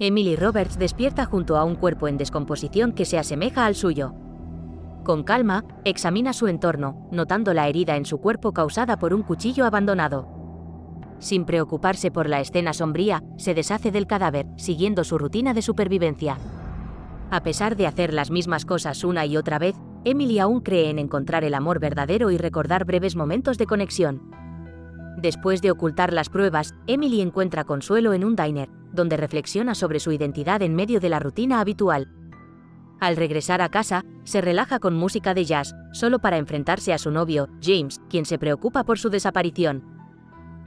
Emily Roberts despierta junto a un cuerpo en descomposición que se asemeja al suyo. Con calma, examina su entorno, notando la herida en su cuerpo causada por un cuchillo abandonado. Sin preocuparse por la escena sombría, se deshace del cadáver, siguiendo su rutina de supervivencia. A pesar de hacer las mismas cosas una y otra vez, Emily aún cree en encontrar el amor verdadero y recordar breves momentos de conexión. Después de ocultar las pruebas, Emily encuentra consuelo en un diner, donde reflexiona sobre su identidad en medio de la rutina habitual. Al regresar a casa, se relaja con música de jazz, solo para enfrentarse a su novio, James, quien se preocupa por su desaparición.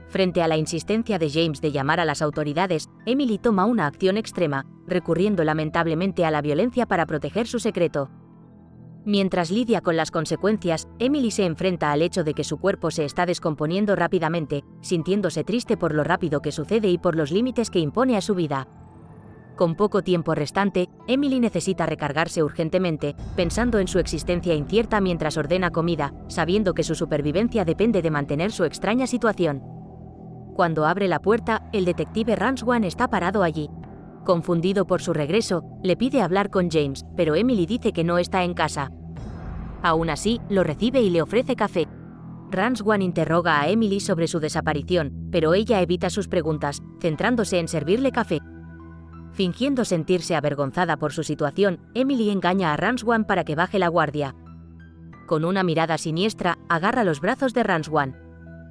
Frente a la insistencia de James de llamar a las autoridades, Emily toma una acción extrema, recurriendo lamentablemente a la violencia para proteger su secreto. Mientras lidia con las consecuencias, Emily se enfrenta al hecho de que su cuerpo se está descomponiendo rápidamente, sintiéndose triste por lo rápido que sucede y por los límites que impone a su vida. Con poco tiempo restante, Emily necesita recargarse urgentemente, pensando en su existencia incierta mientras ordena comida, sabiendo que su supervivencia depende de mantener su extraña situación. Cuando abre la puerta, el detective Ranswan está parado allí. Confundido por su regreso, le pide hablar con James, pero Emily dice que no está en casa. Aún así, lo recibe y le ofrece café. Ranswan interroga a Emily sobre su desaparición, pero ella evita sus preguntas, centrándose en servirle café. Fingiendo sentirse avergonzada por su situación, Emily engaña a Ranswan para que baje la guardia. Con una mirada siniestra, agarra los brazos de Ranswan.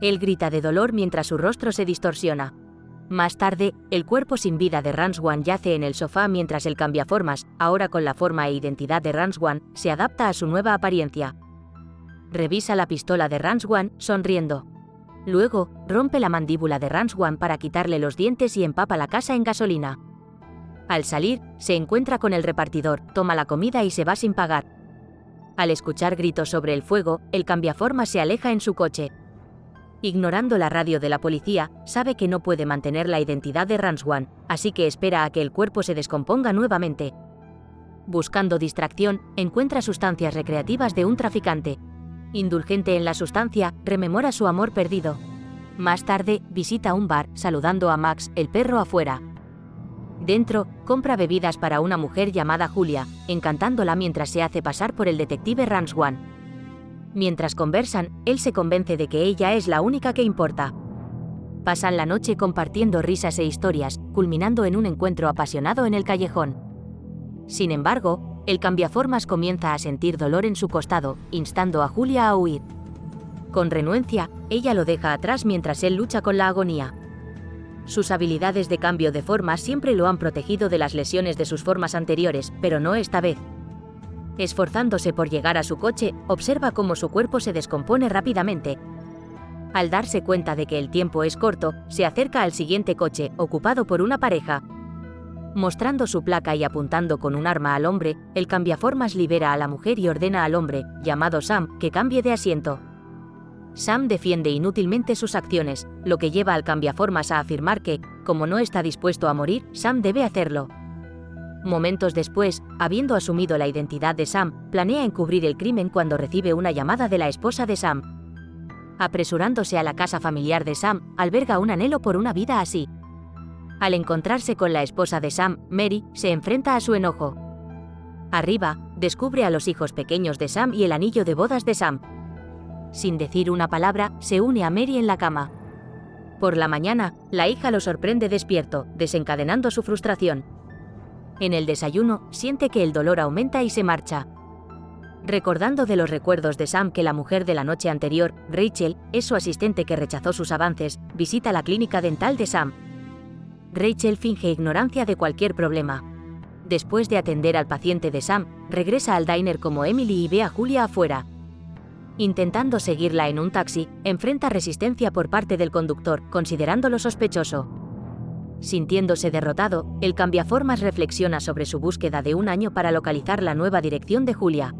Él grita de dolor mientras su rostro se distorsiona. Más tarde, el cuerpo sin vida de Ranswan yace en el sofá mientras el cambiaformas, ahora con la forma e identidad de Ranswan, se adapta a su nueva apariencia. Revisa la pistola de Ranswan, sonriendo. Luego, rompe la mandíbula de Ranswan para quitarle los dientes y empapa la casa en gasolina. Al salir, se encuentra con el repartidor, toma la comida y se va sin pagar. Al escuchar gritos sobre el fuego, el cambiaformas se aleja en su coche. Ignorando la radio de la policía, sabe que no puede mantener la identidad de Ranswan, así que espera a que el cuerpo se descomponga nuevamente. Buscando distracción, encuentra sustancias recreativas de un traficante. Indulgente en la sustancia, rememora su amor perdido. Más tarde, visita un bar, saludando a Max, el perro afuera. Dentro, compra bebidas para una mujer llamada Julia, encantándola mientras se hace pasar por el detective Ranswan. Mientras conversan, él se convence de que ella es la única que importa. Pasan la noche compartiendo risas e historias, culminando en un encuentro apasionado en el callejón. Sin embargo, el cambiaformas comienza a sentir dolor en su costado, instando a Julia a huir. Con renuencia, ella lo deja atrás mientras él lucha con la agonía. Sus habilidades de cambio de forma siempre lo han protegido de las lesiones de sus formas anteriores, pero no esta vez. Esforzándose por llegar a su coche, observa cómo su cuerpo se descompone rápidamente. Al darse cuenta de que el tiempo es corto, se acerca al siguiente coche, ocupado por una pareja. Mostrando su placa y apuntando con un arma al hombre, el cambiaformas libera a la mujer y ordena al hombre, llamado Sam, que cambie de asiento. Sam defiende inútilmente sus acciones, lo que lleva al cambiaformas a afirmar que, como no está dispuesto a morir, Sam debe hacerlo. Momentos después, habiendo asumido la identidad de Sam, planea encubrir el crimen cuando recibe una llamada de la esposa de Sam. Apresurándose a la casa familiar de Sam, alberga un anhelo por una vida así. Al encontrarse con la esposa de Sam, Mary, se enfrenta a su enojo. Arriba, descubre a los hijos pequeños de Sam y el anillo de bodas de Sam. Sin decir una palabra, se une a Mary en la cama. Por la mañana, la hija lo sorprende despierto, desencadenando su frustración. En el desayuno, siente que el dolor aumenta y se marcha. Recordando de los recuerdos de Sam que la mujer de la noche anterior, Rachel, es su asistente que rechazó sus avances, visita la clínica dental de Sam. Rachel finge ignorancia de cualquier problema. Después de atender al paciente de Sam, regresa al diner como Emily y ve a Julia afuera. Intentando seguirla en un taxi, enfrenta resistencia por parte del conductor, considerándolo sospechoso. Sintiéndose derrotado, el cambiaformas reflexiona sobre su búsqueda de un año para localizar la nueva dirección de Julia.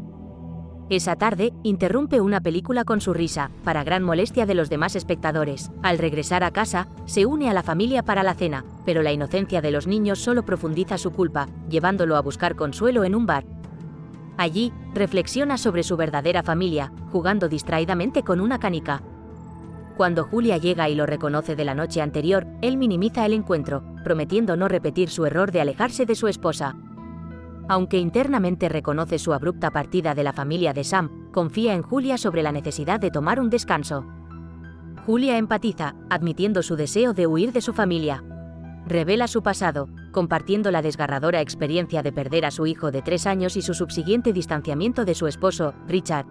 Esa tarde, interrumpe una película con su risa, para gran molestia de los demás espectadores. Al regresar a casa, se une a la familia para la cena, pero la inocencia de los niños solo profundiza su culpa, llevándolo a buscar consuelo en un bar. Allí, reflexiona sobre su verdadera familia, jugando distraídamente con una canica. Cuando Julia llega y lo reconoce de la noche anterior, él minimiza el encuentro, prometiendo no repetir su error de alejarse de su esposa. Aunque internamente reconoce su abrupta partida de la familia de Sam, confía en Julia sobre la necesidad de tomar un descanso. Julia empatiza, admitiendo su deseo de huir de su familia. Revela su pasado, compartiendo la desgarradora experiencia de perder a su hijo de 3 años y su subsiguiente distanciamiento de su esposo, Richard.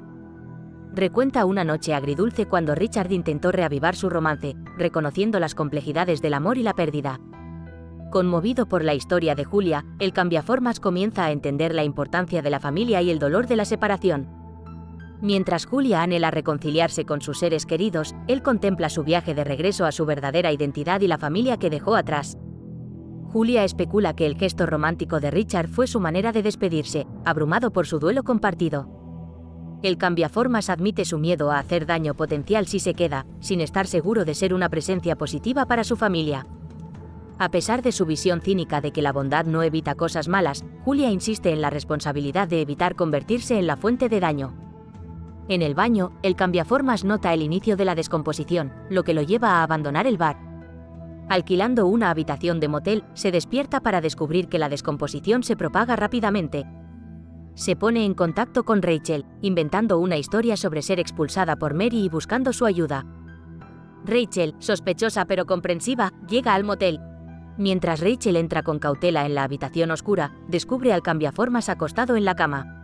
Recuenta una noche agridulce cuando Richard intentó reavivar su romance, reconociendo las complejidades del amor y la pérdida. Conmovido por la historia de Julia, el cambiaformas comienza a entender la importancia de la familia y el dolor de la separación. Mientras Julia anhela reconciliarse con sus seres queridos, él contempla su viaje de regreso a su verdadera identidad y la familia que dejó atrás. Julia especula que el gesto romántico de Richard fue su manera de despedirse, abrumado por su duelo compartido. El cambiaformas admite su miedo a hacer daño potencial si se queda, sin estar seguro de ser una presencia positiva para su familia. A pesar de su visión cínica de que la bondad no evita cosas malas, Julia insiste en la responsabilidad de evitar convertirse en la fuente de daño. En el baño, el cambiaformas nota el inicio de la descomposición, lo que lo lleva a abandonar el bar. Alquilando una habitación de motel, se despierta para descubrir que la descomposición se propaga rápidamente. Se pone en contacto con Rachel, inventando una historia sobre ser expulsada por Mary y buscando su ayuda. Rachel, sospechosa pero comprensiva, llega al motel. Mientras Rachel entra con cautela en la habitación oscura, descubre al cambiaformas acostado en la cama.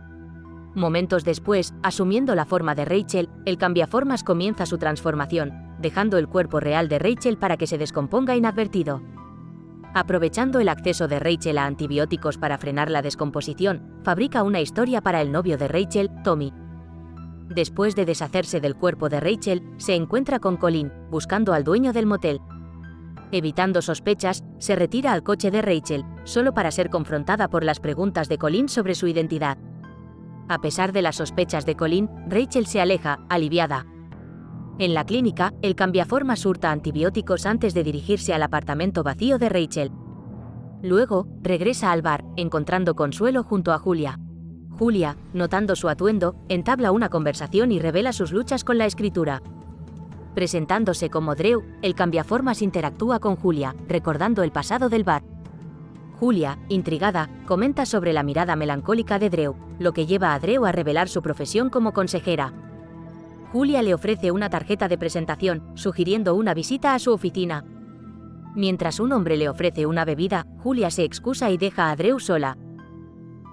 Momentos después, asumiendo la forma de Rachel, el cambiaformas comienza su transformación, dejando el cuerpo real de Rachel para que se descomponga inadvertido. Aprovechando el acceso de Rachel a antibióticos para frenar la descomposición, fabrica una historia para el novio de Rachel, Tommy. Después de deshacerse del cuerpo de Rachel, se encuentra con Colin, buscando al dueño del motel. Evitando sospechas, se retira al coche de Rachel, solo para ser confrontada por las preguntas de Colin sobre su identidad. A pesar de las sospechas de Colin, Rachel se aleja, aliviada. En la clínica, el cambiaformas hurta antibióticos antes de dirigirse al apartamento vacío de Rachel. Luego, regresa al bar, encontrando consuelo junto a Julia. Julia, notando su atuendo, entabla una conversación y revela sus luchas con la escritura. Presentándose como Drew, el cambiaformas interactúa con Julia, recordando el pasado del bar. Julia, intrigada, comenta sobre la mirada melancólica de Drew, lo que lleva a Drew a revelar su profesión como consejera. Julia le ofrece una tarjeta de presentación, sugiriendo una visita a su oficina. Mientras un hombre le ofrece una bebida, Julia se excusa y deja a Drew sola.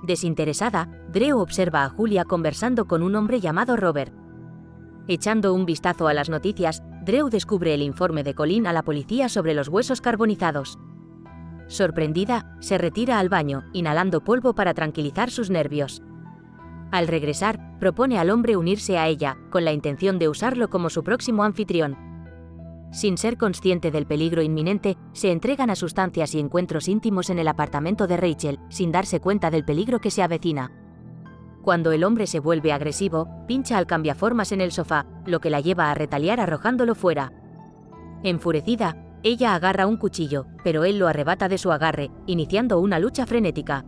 Desinteresada, Drew observa a Julia conversando con un hombre llamado Robert. Echando un vistazo a las noticias, Drew descubre el informe de Colin a la policía sobre los huesos carbonizados. Sorprendida, se retira al baño, inhalando polvo para tranquilizar sus nervios. Al regresar, propone al hombre unirse a ella, con la intención de usarlo como su próximo anfitrión. Sin ser consciente del peligro inminente, se entregan a sustancias y encuentros íntimos en el apartamento de Rachel, sin darse cuenta del peligro que se avecina. Cuando el hombre se vuelve agresivo, pincha al cambiaformas en el sofá, lo que la lleva a retaliar arrojándolo fuera. Enfurecida, ella agarra un cuchillo, pero él lo arrebata de su agarre, iniciando una lucha frenética.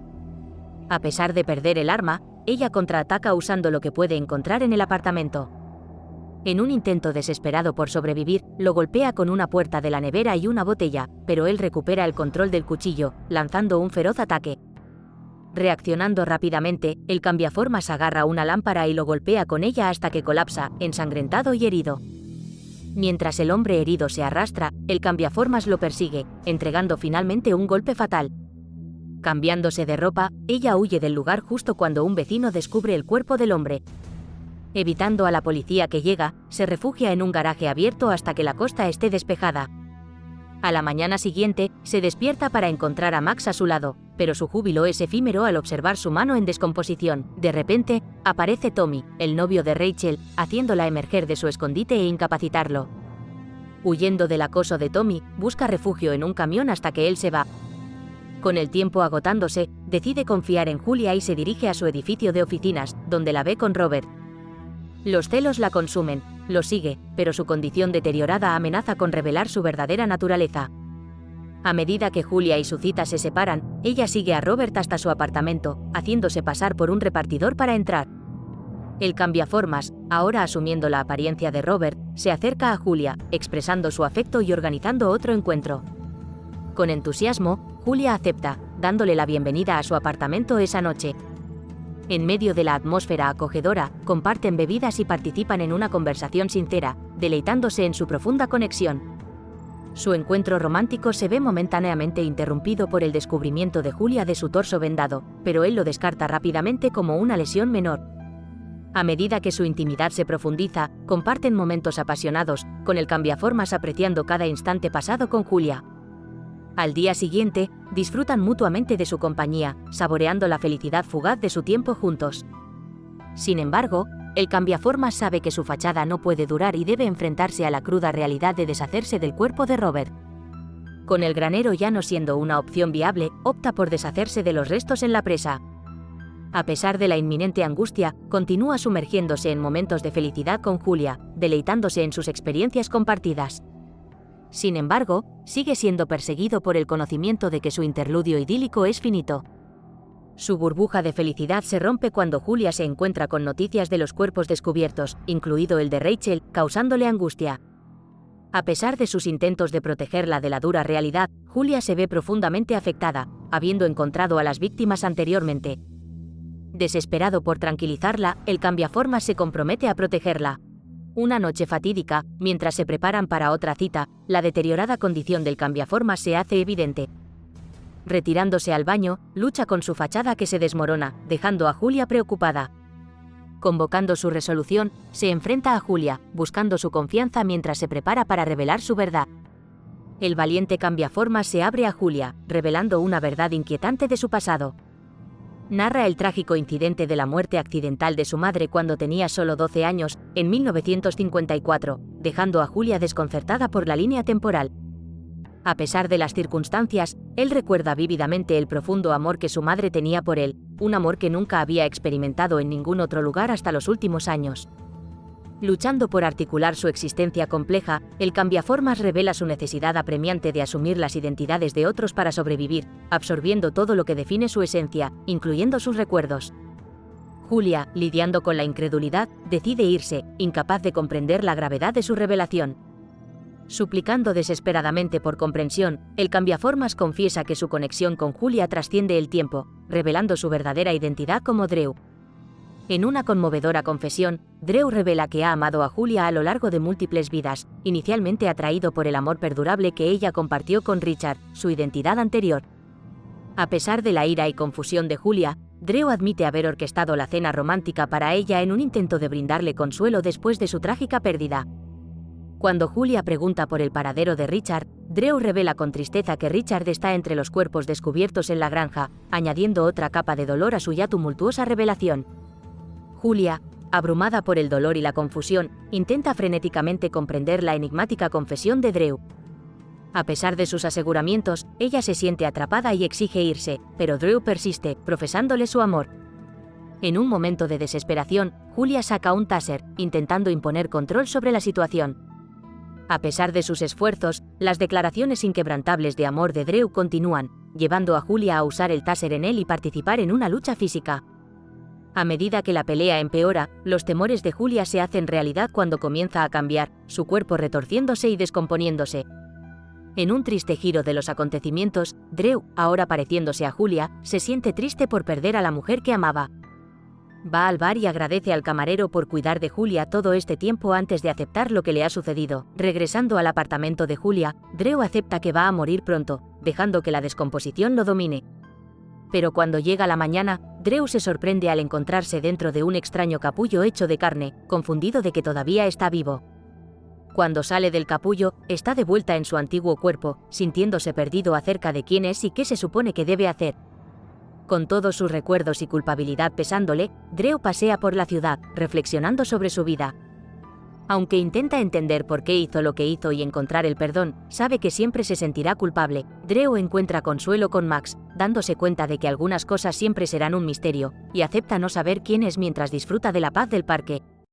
A pesar de perder el arma, ella contraataca usando lo que puede encontrar en el apartamento. En un intento desesperado por sobrevivir, lo golpea con una puerta de la nevera y una botella, pero él recupera el control del cuchillo, lanzando un feroz ataque. Reaccionando rápidamente, el cambiaformas agarra una lámpara y lo golpea con ella hasta que colapsa, ensangrentado y herido. Mientras el hombre herido se arrastra, el cambiaformas lo persigue, entregando finalmente un golpe fatal. Cambiándose de ropa, ella huye del lugar justo cuando un vecino descubre el cuerpo del hombre. Evitando a la policía que llega, se refugia en un garaje abierto hasta que la costa esté despejada. A la mañana siguiente, se despierta para encontrar a Max a su lado, pero su júbilo es efímero al observar su mano en descomposición. De repente, aparece Tommy, el novio de Rachel, haciéndola emerger de su escondite e incapacitarlo. Huyendo del acoso de Tommy, busca refugio en un camión hasta que él se va. Con el tiempo agotándose, decide confiar en Julia y se dirige a su edificio de oficinas, donde la ve con Robert. Los celos la consumen, lo sigue, pero su condición deteriorada amenaza con revelar su verdadera naturaleza. A medida que Julia y su cita se separan, ella sigue a Robert hasta su apartamento, haciéndose pasar por un repartidor para entrar. El cambiaformas, ahora asumiendo la apariencia de Robert, se acerca a Julia, expresando su afecto y organizando otro encuentro. Con entusiasmo, Julia acepta, dándole la bienvenida a su apartamento esa noche. En medio de la atmósfera acogedora, comparten bebidas y participan en una conversación sincera, deleitándose en su profunda conexión. Su encuentro romántico se ve momentáneamente interrumpido por el descubrimiento de Julia de su torso vendado, pero él lo descarta rápidamente como una lesión menor. A medida que su intimidad se profundiza, comparten momentos apasionados, con el cambiaformas apreciando cada instante pasado con Julia. Al día siguiente, disfrutan mutuamente de su compañía, saboreando la felicidad fugaz de su tiempo juntos. Sin embargo, el cambiaformas sabe que su fachada no puede durar y debe enfrentarse a la cruda realidad de deshacerse del cuerpo de Robert. Con el granero ya no siendo una opción viable, opta por deshacerse de los restos en la presa. A pesar de la inminente angustia, continúa sumergiéndose en momentos de felicidad con Julia, deleitándose en sus experiencias compartidas. Sin embargo, sigue siendo perseguido por el conocimiento de que su interludio idílico es finito. Su burbuja de felicidad se rompe cuando Julia se encuentra con noticias de los cuerpos descubiertos, incluido el de Rachel, causándole angustia. A pesar de sus intentos de protegerla de la dura realidad, Julia se ve profundamente afectada, habiendo encontrado a las víctimas anteriormente. Desesperado por tranquilizarla, el cambiaformas se compromete a protegerla. Una noche fatídica, mientras se preparan para otra cita, la deteriorada condición del cambiaformas se hace evidente. Retirándose al baño, lucha con su fachada que se desmorona, dejando a Julia preocupada. Convocando su resolución, se enfrenta a Julia, buscando su confianza mientras se prepara para revelar su verdad. El valiente cambiaformas se abre a Julia, revelando una verdad inquietante de su pasado. Narra el trágico incidente de la muerte accidental de su madre cuando tenía solo 12 años, en 1954, dejando a Julia desconcertada por la línea temporal. A pesar de las circunstancias, él recuerda vívidamente el profundo amor que su madre tenía por él, un amor que nunca había experimentado en ningún otro lugar hasta los últimos años. Luchando por articular su existencia compleja, el cambiaformas revela su necesidad apremiante de asumir las identidades de otros para sobrevivir, absorbiendo todo lo que define su esencia, incluyendo sus recuerdos. Julia, lidiando con la incredulidad, decide irse, incapaz de comprender la gravedad de su revelación. Suplicando desesperadamente por comprensión, el cambiaformas confiesa que su conexión con Julia trasciende el tiempo, revelando su verdadera identidad como Drew. En una conmovedora confesión, Drew revela que ha amado a Julia a lo largo de múltiples vidas, inicialmente atraído por el amor perdurable que ella compartió con Richard, su identidad anterior. A pesar de la ira y confusión de Julia, Drew admite haber orquestado la cena romántica para ella en un intento de brindarle consuelo después de su trágica pérdida. Cuando Julia pregunta por el paradero de Richard, Drew revela con tristeza que Richard está entre los cuerpos descubiertos en la granja, añadiendo otra capa de dolor a su ya tumultuosa revelación. Julia, abrumada por el dolor y la confusión, intenta frenéticamente comprender la enigmática confesión de Drew. A pesar de sus aseguramientos, ella se siente atrapada y exige irse, pero Drew persiste, profesándole su amor. En un momento de desesperación, Julia saca un taser, intentando imponer control sobre la situación. A pesar de sus esfuerzos, las declaraciones inquebrantables de amor de Drew continúan, llevando a Julia a usar el taser en él y participar en una lucha física. A medida que la pelea empeora, los temores de Julia se hacen realidad cuando comienza a cambiar, su cuerpo retorciéndose y descomponiéndose. En un triste giro de los acontecimientos, Drew, ahora pareciéndose a Julia, se siente triste por perder a la mujer que amaba. Va al bar y agradece al camarero por cuidar de Julia todo este tiempo antes de aceptar lo que le ha sucedido. Regresando al apartamento de Julia, Drew acepta que va a morir pronto, dejando que la descomposición lo domine. Pero cuando llega la mañana, Drew se sorprende al encontrarse dentro de un extraño capullo hecho de carne, confundido de que todavía está vivo. Cuando sale del capullo, está de vuelta en su antiguo cuerpo, sintiéndose perdido acerca de quién es y qué se supone que debe hacer. Con todos sus recuerdos y culpabilidad pesándole, Drew pasea por la ciudad, reflexionando sobre su vida. Aunque intenta entender por qué hizo lo que hizo y encontrar el perdón, sabe que siempre se sentirá culpable. Drew encuentra consuelo con Max, dándose cuenta de que algunas cosas siempre serán un misterio, y acepta no saber quién es mientras disfruta de la paz del parque.